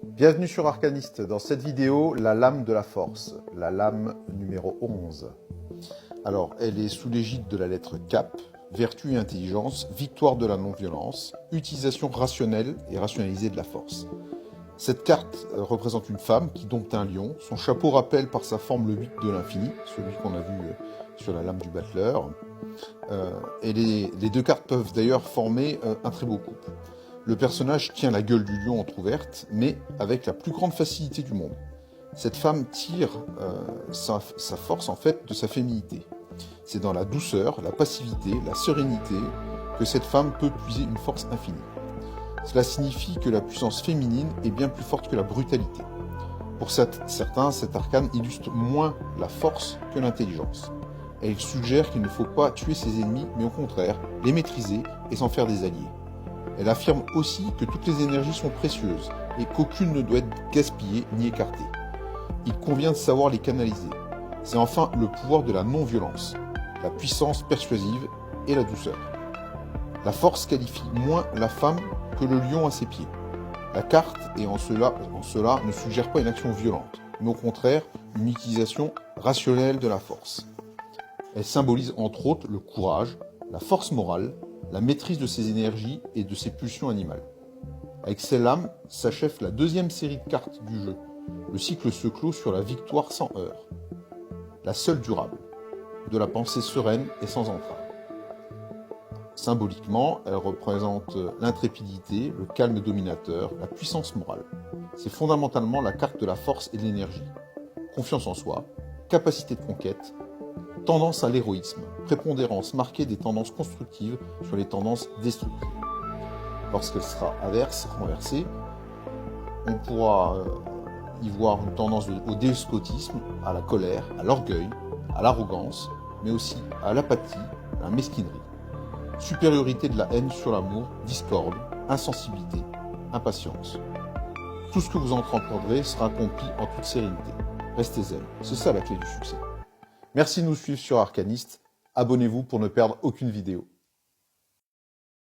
Bienvenue sur Arcaniste. Dans cette vidéo, la lame de la force, la lame numéro 11. Alors, elle est sous l'égide de la lettre Cap, vertu et intelligence, victoire de la non-violence, utilisation rationnelle et rationalisée de la force. Cette carte représente une femme qui dompte un lion. Son chapeau rappelle par sa forme le 8 de l'infini, celui qu'on a vu sur la lame du battleur. Et les deux cartes peuvent d'ailleurs former un très beau couple. Le personnage tient la gueule du lion entrouverte, mais avec la plus grande facilité du monde. Cette femme tire sa force en fait de sa féminité. C'est dans la douceur, la passivité, la sérénité que cette femme peut puiser une force infinie. Cela signifie que la puissance féminine est bien plus forte que la brutalité. Pour certains, cet arcane illustre moins la force que l'intelligence. Elle suggère qu'il ne faut pas tuer ses ennemis, mais au contraire, les maîtriser et s'en faire des alliés. Elle affirme aussi que toutes les énergies sont précieuses et qu'aucune ne doit être gaspillée ni écartée. Il convient de savoir les canaliser. C'est enfin le pouvoir de la non-violence, la puissance persuasive et la douceur. La force qualifie moins la femme que le lion à ses pieds. La carte, et en cela, ne suggère pas une action violente, mais au contraire une utilisation rationnelle de la force. Elle symbolise entre autres le courage, la force morale, la maîtrise de ses énergies et de ses pulsions animales. Avec ces lames s'achève la deuxième série de cartes du jeu. Le cycle se clôt sur la victoire sans heurts, la seule durable, de la pensée sereine et sans entrave. Symboliquement, elle représente l'intrépidité, le calme dominateur, la puissance morale. C'est fondamentalement la carte de la force et de l'énergie. Confiance en soi, capacité de conquête, tendance à l'héroïsme, prépondérance marquée des tendances constructives sur les tendances destructives. Lorsqu'elle sera renversée, on pourra y voir une tendance au despotisme, à la colère, à l'orgueil, à l'arrogance, mais aussi à l'apathie, à la mesquinerie. Supériorité de la haine sur l'amour, discorde, insensibilité, impatience. Tout ce que vous entreprendrez sera accompli en toute sérénité. Restez zen, c'est ça la clé du succès. Merci de nous suivre sur Arcaniste. Abonnez-vous pour ne perdre aucune vidéo.